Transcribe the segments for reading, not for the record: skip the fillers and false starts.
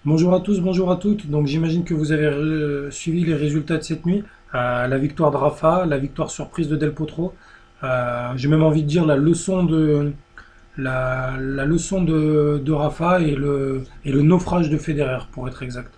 Bonjour à tous, bonjour à toutes. Donc j'imagine que vous avez suivi les résultats de cette nuit. La victoire de Rafa, la victoire surprise de Del Potro. J'ai même envie de dire la leçon de Rafa et le naufrage de Federer pour être exact.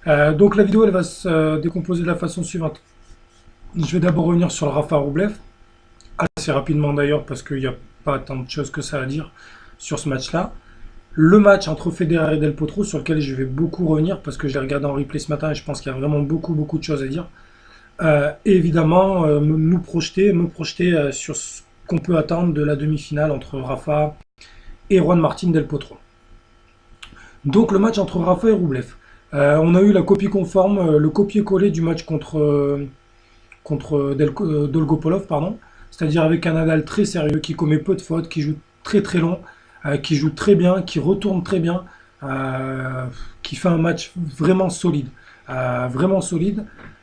Donc la vidéo elle va se décomposer de la façon suivante. Je vais d'abord revenir sur le Rafa Roublev, assez rapidement d'ailleurs parce qu'il n'y a pas tant de choses que ça à dire sur ce match-là. Le match entre Federer et Del Potro, sur lequel je vais beaucoup revenir parce que je l'ai regardé en replay ce matin et je pense qu'il y a vraiment beaucoup de choses à dire. Et évidemment, me projeter sur ce qu'on peut attendre de la demi-finale entre Rafa et Juan Martín Del Potro. Donc le match entre Rafa et Roublev. On a eu la copie conforme, le copier-coller du match contre Dolgopolov, pardon. C'est-à-dire avec un Nadal très sérieux qui commet peu de fautes, qui joue très long, qui joue très bien, qui retourne très bien, qui fait un match vraiment solide,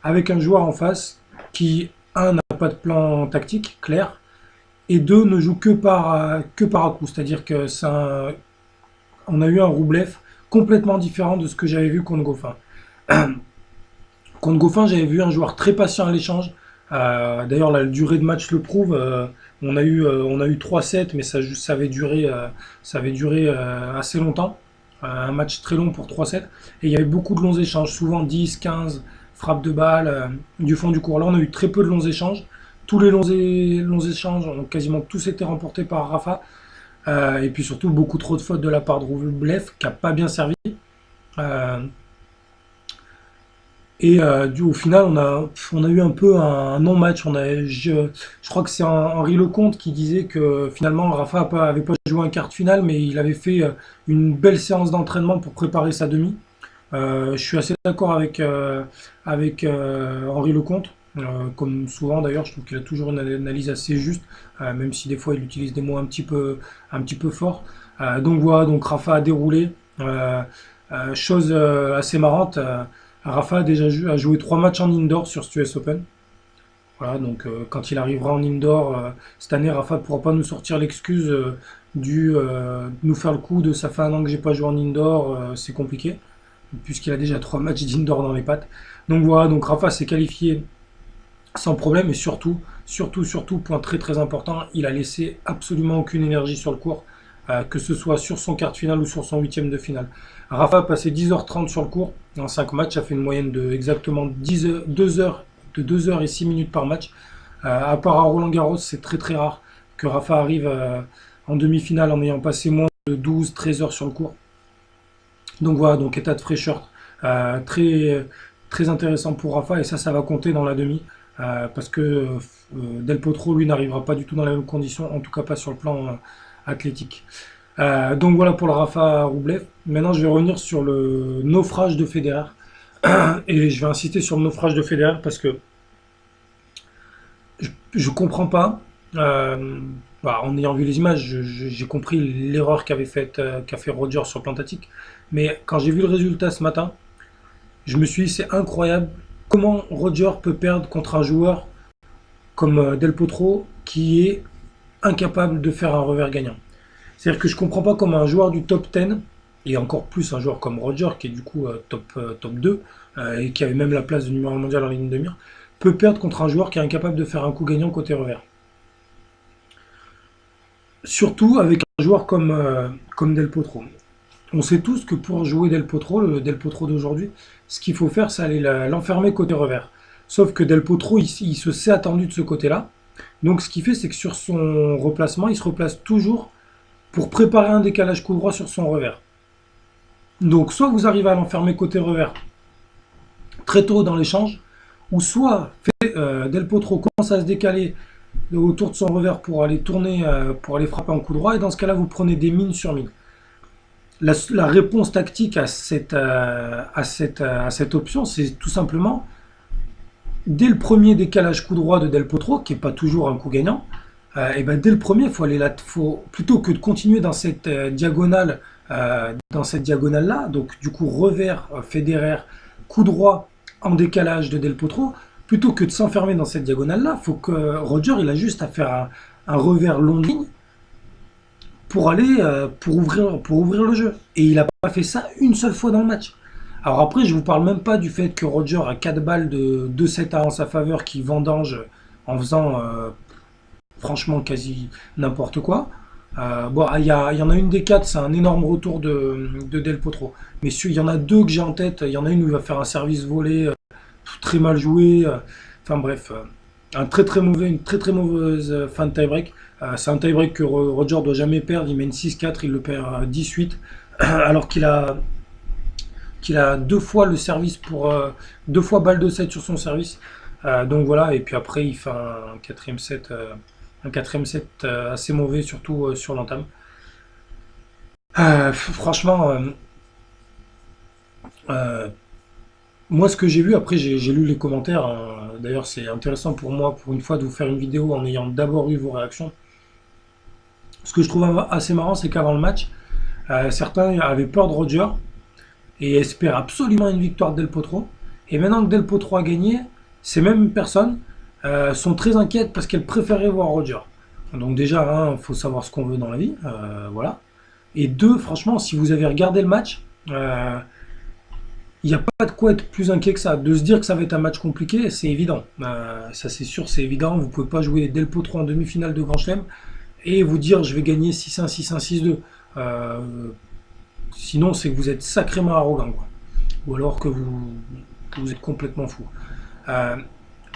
avec un joueur en face qui, un, n'a pas de plan tactique clair, et deux, ne joue que par à coup. C'est-à-dire que on a eu un Roublev complètement différent de ce que j'avais vu contre Goffin. Contre Goffin, j'avais vu un joueur très patient à l'échange. D'ailleurs, la durée de match le prouve. On a eu 3 sets, mais ça avait duré assez longtemps. Un match très long pour 3 sets. Et il y avait beaucoup de longs échanges, souvent 10, 15 frappes de balles du fond du court. Là, on a eu très peu de longs échanges. Tous les longs échanges ont quasiment tous été remportés par Rafa. Et puis surtout, beaucoup trop de fautes de la part de Rublev, qui n'a pas bien servi. Euh, au final, on a eu un peu un non-match. Je crois que c'est Henri Lecomte qui disait que finalement Rafa avait pas joué un quart de finale, mais il avait fait une belle séance d'entraînement pour préparer sa demi. Je suis assez d'accord avec Henri Lecomte. Comme souvent d'ailleurs, je trouve qu'il a toujours une analyse assez juste, même si des fois il utilise des mots un petit peu forts. Donc voilà, donc Rafa a déroulé. Chose assez marrante. Rafa a a joué 3 matchs en indoor sur ce US Open. Voilà, donc quand il arrivera en indoor, cette année, Rafa ne pourra pas nous sortir l'excuse nous faire le coup de ça fait un an que j'ai pas joué en indoor, c'est compliqué, puisqu'il a déjà 3 matchs d'indoor dans les pattes. Donc voilà, donc Rafa s'est qualifié sans problème et surtout, point très important, il a laissé absolument aucune énergie sur le court, que ce soit sur son quart de finale ou sur son huitième de finale. Rafa a passé 10h30 sur le court en 5 matchs, ça fait une moyenne de exactement 2 heures, de 2 heures et 6 minutes par match. À part à Roland Garros, c'est très rare que Rafa arrive en demi-finale en ayant passé moins de 12-13 heures sur le court. Donc voilà, donc état de fraîcheur très intéressant pour Rafa et ça va compter dans la demi. Parce que Del Potro, lui, n'arrivera pas du tout dans les mêmes conditions, en tout cas pas sur le plan athlétique. Donc voilà pour le Rafa Roublev. Maintenant, je vais revenir sur le naufrage de Federer. Et je vais insister sur le naufrage de Federer parce que je comprends pas. En ayant vu les images, j'ai compris l'erreur qu'a fait Roger sur le plan tactique. Mais quand j'ai vu le résultat ce matin, je me suis dit, c'est incroyable comment Roger peut perdre contre un joueur comme Del Potro qui est incapable de faire un revers gagnant. C'est-à-dire que je ne comprends pas comment un joueur du top 10, et encore plus un joueur comme Roger, qui est du coup top 2, et qui avait même la place de numéro 1 mondial en ligne de mire, peut perdre contre un joueur qui est incapable de faire un coup gagnant côté revers. Surtout avec un joueur comme Del Potro. On sait tous que pour jouer Del Potro, le Del Potro d'aujourd'hui, ce qu'il faut faire, c'est aller l'enfermer côté revers. Sauf que Del Potro, il se s'est attendu de ce côté-là. Donc ce qu'il fait, c'est que sur son replacement, il se replace toujours pour préparer un décalage coup droit sur son revers. Donc soit vous arrivez à l'enfermer côté revers très tôt dans l'échange, ou soit Del Potro commence à se décaler autour de son revers pour aller tourner, pour aller frapper en coup droit, et dans ce cas-là, vous prenez des mines sur mines. La réponse tactique à cette option, c'est tout simplement, dès le premier décalage coup droit de Del Potro, qui n'est pas toujours un coup gagnant, et ben dès le premier, plutôt que de continuer dans cette diagonale-là, donc du coup revers Federer, coup droit en décalage de Del Potro, plutôt que de s'enfermer dans cette diagonale-là, il faut que Roger, il a juste à faire un revers long ligne pour aller pour ouvrir le jeu. Et il n'a pas fait ça une seule fois dans le match. Alors après, je vous parle même pas du fait que Roger a 4 balles de 2-7 en sa faveur qui vendange en faisant franchement quasi n'importe quoi. Bon, il y en a une des 4, c'est un énorme retour de Del Potro. Mais il y en a deux que j'ai en tête. Il y en a une où il va faire un service volé très mal joué. Enfin bref, une très très mauvaise fin de tie-break. C'est un tie-break que Roger doit jamais perdre. Il mène 6-4, il le perd 18. Alors qu'il a deux fois le service pour deux fois balle de 7 sur son service. Donc voilà, et puis après il fait un quatrième set assez mauvais, surtout sur l'entame. Franchement, euh, moi ce que j'ai vu, après j'ai lu les commentaires, hein. D'ailleurs c'est intéressant pour moi, pour une fois, de vous faire une vidéo en ayant d'abord eu vos réactions. Ce que je trouve assez marrant, c'est qu'avant le match, certains avaient peur de Roger et espèrent absolument une victoire de Del Potro. Et maintenant que Del Potro a gagné, ces mêmes personnes sont très inquiètes parce qu'elles préféraient voir Roger. Donc déjà, il faut savoir ce qu'on veut dans la vie, voilà. Et deux, franchement, si vous avez regardé le match, il n'y a pas de quoi être plus inquiet que ça. De se dire que ça va être un match compliqué, c'est évident. Ça c'est sûr, c'est évident. Vous ne pouvez pas jouer Del Potro en demi-finale de Grand Chelem et vous dire je vais gagner 6-1, 6-1, 6-2. Sinon, c'est que vous êtes sacrément arrogant, quoi. Ou alors que vous êtes complètement fou. Euh,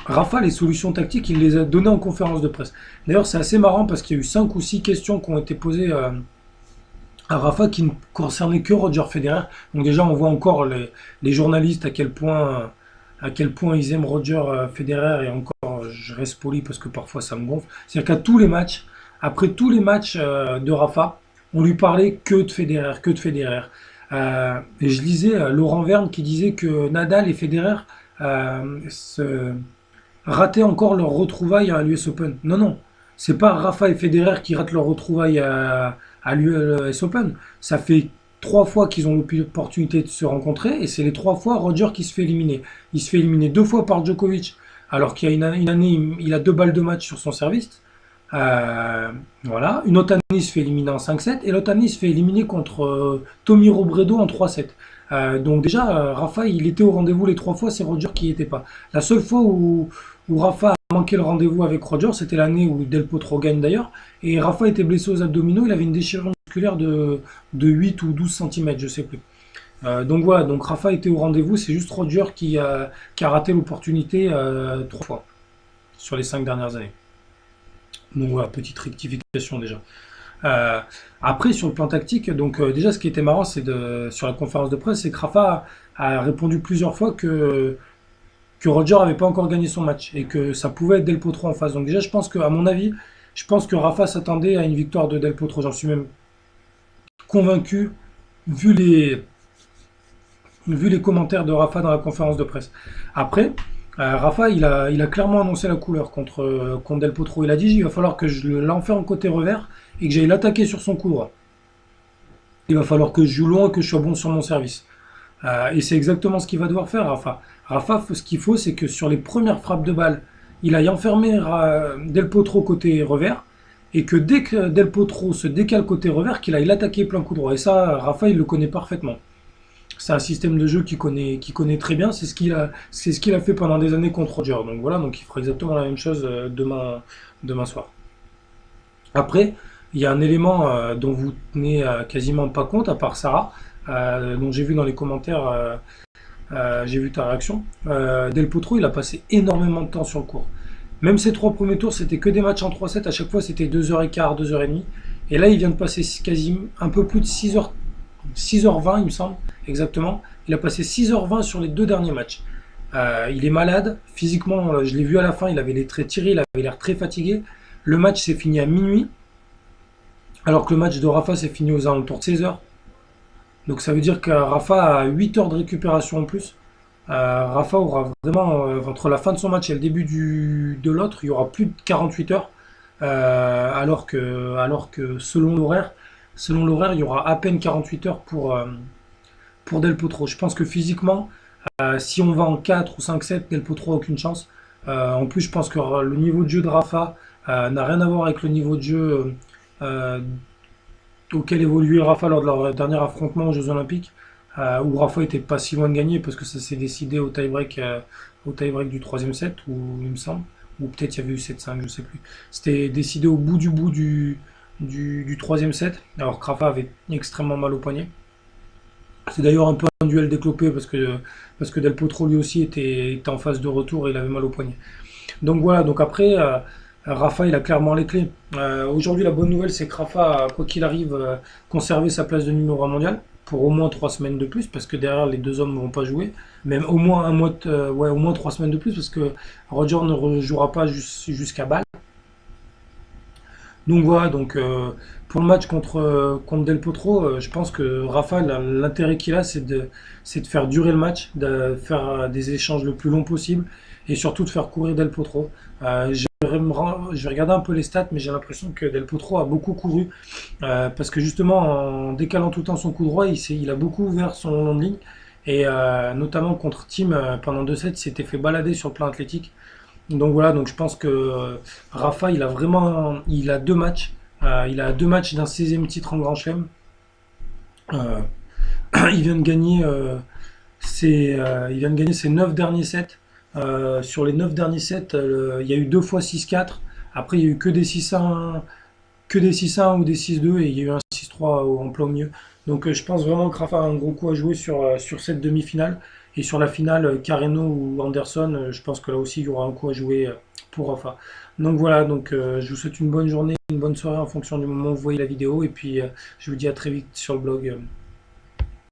Rafa, les solutions tactiques, il les a données en conférence de presse. D'ailleurs, c'est assez marrant parce qu'il y a eu 5 ou 6 questions qui ont été posées à Rafa qui ne concernaient que Roger Federer. Donc déjà, on voit encore les journalistes à quel point ils aiment Roger Federer. Et encore, je reste poli parce que parfois ça me gonfle. C'est-à-dire qu'à tous les matchs, après tous les matchs de Rafa, on lui parlait que de Federer, que de Federer. Et je lisais Laurent Verne qui disait que Nadal et Federer se rataient encore leur retrouvaille à l'US Open. Non, non, c'est pas Rafa et Federer qui ratent leur retrouvaille à l'US Open. Ça fait 3 fois qu'ils ont l'opportunité de se rencontrer et c'est les 3 fois Roger qui se fait éliminer. Il se fait éliminer 2 fois par Djokovic alors qu'il y a une année, il a 2 balles de match sur son service. Voilà. Une autre année, il se fait éliminer en 5-7 et l'autre année, il se fait éliminer contre Tommy Robredo en 3-7. Donc déjà, Rafa, il était au rendez-vous les 3 fois, c'est Roger qui n'y était pas. La seule fois où Rafa a manqué le rendez-vous avec Roger, c'était l'année où Del Potro gagne d'ailleurs, et Rafa était blessé aux abdominaux, il avait une déchirure musculaire de 8 ou 12 cm, je sais plus. Donc voilà, donc Rafa était au rendez-vous, c'est juste Roger qui a raté l'opportunité 3 fois sur les 5 dernières années. Donc voilà, petite rectification déjà. Euh, Après, sur le plan tactique, donc déjà, ce qui était marrant, sur la conférence de presse, c'est que Rafa a répondu plusieurs fois que Roger n'avait pas encore gagné son match et que ça pouvait être Del Potro en face. Donc déjà, je pense que, à mon avis, je pense que Rafa s'attendait à une victoire de Del Potro. J'en suis même convaincu, vu les, vu les commentaires de Rafa dans la conférence de presse. Après, Rafa, il a clairement annoncé la couleur contre Del Potro. Il a dit il va falloir que je l'enferme côté revers et que j'aille l'attaquer sur son coup droit. Il va falloir que je joue loin et que je sois bon sur mon service. Et c'est exactement ce qu'il va devoir faire, Rafa. Rafa, ce qu'il faut, c'est que sur les premières frappes de balle, il aille enfermer Del Potro côté revers et que dès que Del Potro se décale côté revers, qu'il aille l'attaquer plein coup droit. Et ça, Rafa, il le connaît parfaitement. C'est un système de jeu qu'il connaît très bien. C'est ce qu'il a fait pendant des années contre Roger. Donc voilà, donc il fera exactement la même chose demain soir. Après, il y a un élément dont vous tenez quasiment pas compte, à part Sarah, dont j'ai vu dans les commentaires, j'ai vu ta réaction. Del Potro, il a passé énormément de temps sur le court. Même ses 3 premiers tours, c'était que des matchs en 3-7. À chaque fois, c'était 2h15, 2h30. Et là, il vient de passer quasiment un peu plus de 6h20, il me semble, exactement. Il a passé 6h20 sur les 2 derniers matchs. Il est malade. Physiquement, je l'ai vu à la fin, il avait les traits tirés, il avait l'air très fatigué. Le match s'est fini à minuit, alors que le match de Rafa s'est fini aux alentours de 16h. Donc ça veut dire que Rafa a 8 heures de récupération en plus. Rafa aura vraiment, entre la fin de son match et le début de l'autre, il y aura plus de 48 heures. Alors que selon l'horaire, il y aura à peine 48 heures pour Del Potro. Je pense que physiquement, si on va en 4 ou 5-7, Del Potro n'a aucune chance. En plus, je pense que le niveau de jeu de Rafa n'a rien à voir avec le niveau de jeu auquel évoluait Rafa lors de leur dernier affrontement aux Jeux Olympiques, où Rafa était pas si loin de gagner parce que ça s'est décidé au tie-break du troisième set, où, il me semble, ou peut-être il y avait eu 7-5, je sais plus. C'était décidé au bout du troisième set, alors que Rafa avait extrêmement mal au poignet. C'est d'ailleurs un peu un duel déclopé parce que Del Potro lui aussi était en phase de retour et il avait mal au poignet. Donc voilà, donc après, Rafa, il a clairement les clés. Aujourd'hui, la bonne nouvelle, c'est que Rafa, quoi qu'il arrive, conserver sa place de numéro 1 mondial pour au moins 3 semaines de plus, parce que derrière, les deux hommes ne vont pas jouer. Même au moins un mois, ouais, au moins 3 semaines de plus, parce que Roger ne rejouera pas jusqu'à Bâle. Donc voilà, donc pour le match contre Del Potro, je pense que Rafa, l'intérêt qu'il a, c'est de faire durer le match, de faire des échanges le plus long possible et surtout de faire courir Del Potro. Je vais regarder un peu les stats, mais j'ai l'impression que Del Potro a beaucoup couru parce que justement, en décalant tout le temps son coup droit, il a beaucoup ouvert son long de ligne et notamment contre Team pendant 2 sets, il s'était fait balader sur le plan athlétique. Donc voilà, donc je pense que Rafa, il a 2 matchs. Il a 2 matchs d'un 16e titre en Grand Chelem. Euh, il vient de gagner il vient de gagner ses 9 derniers sets. Sur les 9 derniers sets, il y a eu 2 fois 6-4. Après, il y a eu que des 6-1 ou des 6-2 et il y a eu un 6-3 en plein milieu. Donc je pense vraiment que Rafa a un gros coup à jouer sur cette demi-finale. Et sur la finale, Carreno ou Anderson, je pense que là aussi il y aura un coup à jouer pour Rafa. Donc voilà, donc je vous souhaite une bonne journée, une bonne soirée en fonction du moment où vous voyez la vidéo. Et puis je vous dis à très vite sur le blog.